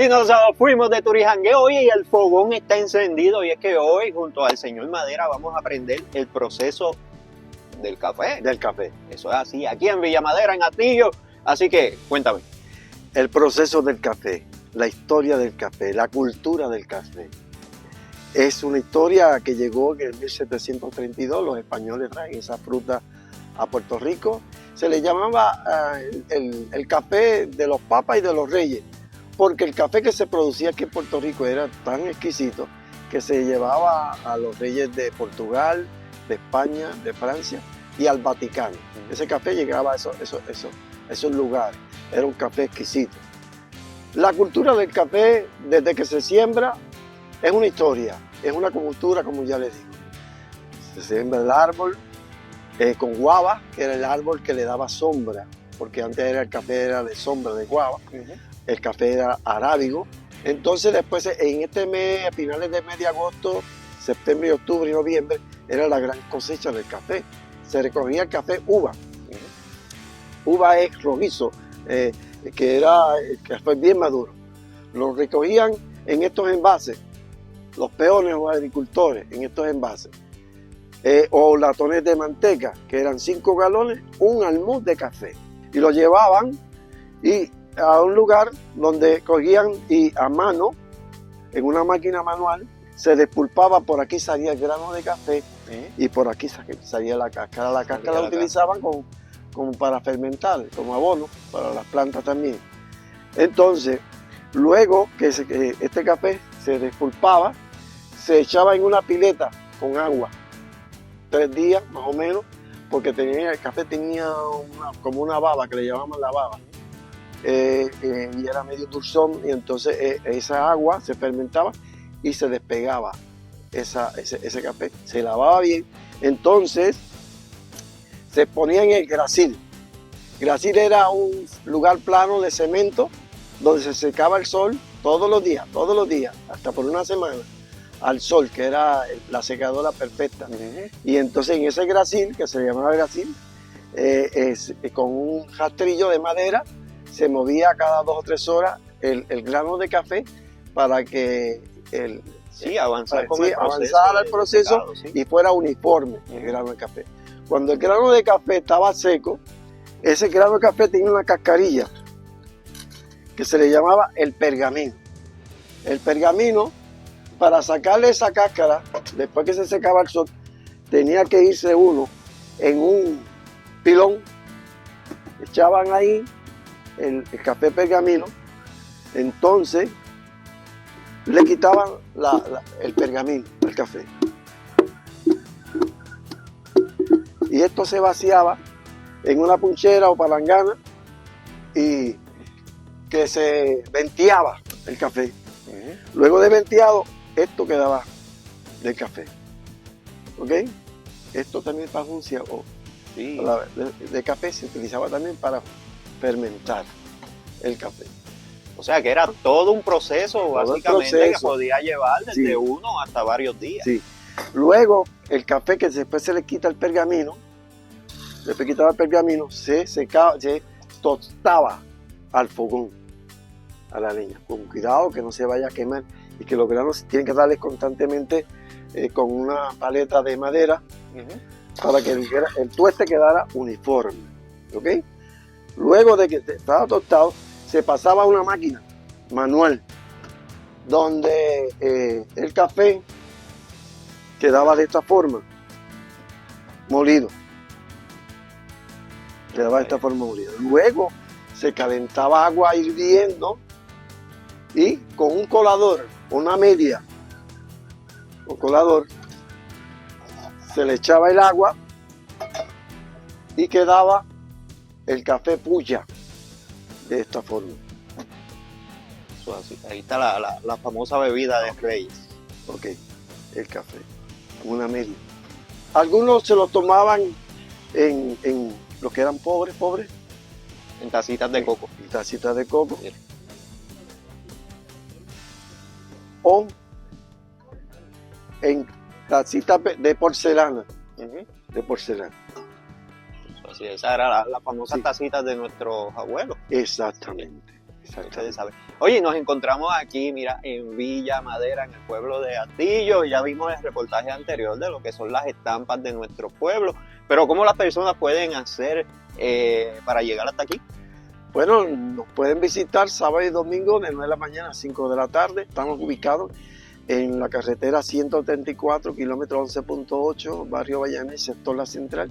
Y nosotros fuimos de turijangueo y el fogón está encendido. Y es que hoy, junto al señor Madera, vamos a aprender el proceso del café. Del café. Eso es así, aquí en Villa Madera, en Atillo. Así que, cuéntame. El proceso del café, la historia del café, la cultura del café. Es una historia que llegó en 1732, los españoles traen esa fruta a Puerto Rico. Se le llamaba el café de los papas y de los reyes, porque el café que se producía aquí en Puerto Rico era tan exquisito que se llevaba a los reyes de Portugal, de España, de Francia y al Vaticano. Ese café llegaba a esos lugares, era un café exquisito. La cultura del café, desde que se siembra, es una historia, es una cultura, como ya les digo. Se siembra el árbol con guava, que era el árbol que le daba sombra, porque antes el café era de sombra, de guava. El café era arábigo. Entonces después, en este mes, a finales del mes de agosto, septiembre, octubre y noviembre, era la gran cosecha del café. Se recogía el café uva. Uva es rojizo, que era el café bien maduro. Lo recogían en estos envases, los peones o agricultores en estos envases, o latones de manteca, que eran 5 galones, un almud de café. Y lo llevaban a un lugar donde cogían y a mano, en una máquina manual, se despulpaba, por aquí salía el grano de café y por aquí salía la cáscara. La cáscara la utilizaban como para fermentar, como abono para las plantas también. Entonces, luego que este café se despulpaba, se echaba en una pileta con agua, 3 días más o menos, porque el café tenía como una baba, que le llamaban la baba, y era medio dulzón, y entonces esa agua se fermentaba y se despegaba ese café, se lavaba bien, entonces se ponía en el gracil. Gracil era un lugar plano de cemento donde se secaba el sol todos los días, hasta por una semana, al sol, que era la secadora perfecta. Y entonces en ese gracil, que se llamaba gracil, con un rastrillo de madera, se movía cada 2 o 3 horas el grano de café para que avanzara el proceso y fuera uniforme el grano de café. Cuando el grano de café estaba seco, ese grano de café tenía una cascarilla que se le llamaba el pergamino. El pergamino, para sacarle esa cáscara, después que se secaba el sol, tenía que irse uno en un pilón, echaban ahí el café pergamino, entonces le quitaban el pergamino al café. Y esto se vaciaba en una punchera o palangana y que se venteaba el café. Luego de venteado, esto quedaba del café. ¿Ok? Esto también para función de café se utilizaba también para fermentar el café. O sea que era todo un proceso, básicamente, que podía llevar desde 1 hasta varios días. Sí. Luego, el café que después se le quita el pergamino, se secaba, se tostaba al fogón, a la leña, con cuidado que no se vaya a quemar y que los granos tienen que darles constantemente con una paleta de madera para que el tueste quedara uniforme. ¿Ok? Luego de que estaba tostado, se pasaba a una máquina manual donde el café quedaba de esta forma, molido. Quedaba de esta forma molido. Luego se calentaba agua hirviendo y con un colador, una media, un colador, se le echaba el agua y quedaba el café puya de esta forma. Eso así. Ahí está la famosa bebida de Reyes. Ok, el café, una media. Algunos se lo tomaban en los que eran pobres, en tacitas de coco. En tacitas de coco. Sí. O en tacitas de porcelana. De porcelana. Así, esa era la famosa tacita de nuestros abuelos. Exactamente. Ustedes saben. Oye, nos encontramos aquí, mira, en Villa Madera, en el pueblo de Atillo. Ya vimos el reportaje anterior de lo que son las estampas de nuestro pueblo. Pero ¿cómo las personas pueden hacer para llegar hasta aquí? Bueno, nos pueden visitar sábado y domingo de 9 de la mañana a 5 de la tarde. Estamos ubicados en la carretera 134, kilómetro 11.8, barrio Bayamé, sector La Central,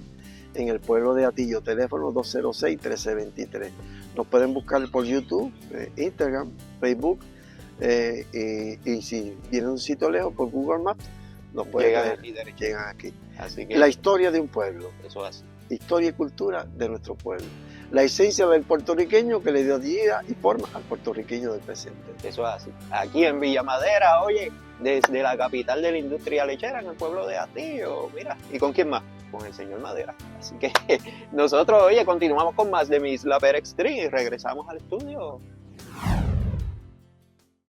en el pueblo de Atillo. Teléfono 206-1323. Nos pueden buscar por YouTube, Instagram, Facebook, y si vienen un sitio lejos por Google Maps, nos pueden llegan aquí. Así que la historia de un pueblo. Eso es. Historia y cultura de nuestro pueblo. La esencia del puertorriqueño que le dio vida y forma al puertorriqueño del presente. Eso es así. Aquí en Villa Madera, oye, desde la capital de la industria lechera, en el pueblo de Atillo, mira. ¿Y con quién más? Con el señor Madera. Así que nosotros, oye, continuamos con más de Miss Lapper Extreme y regresamos al estudio.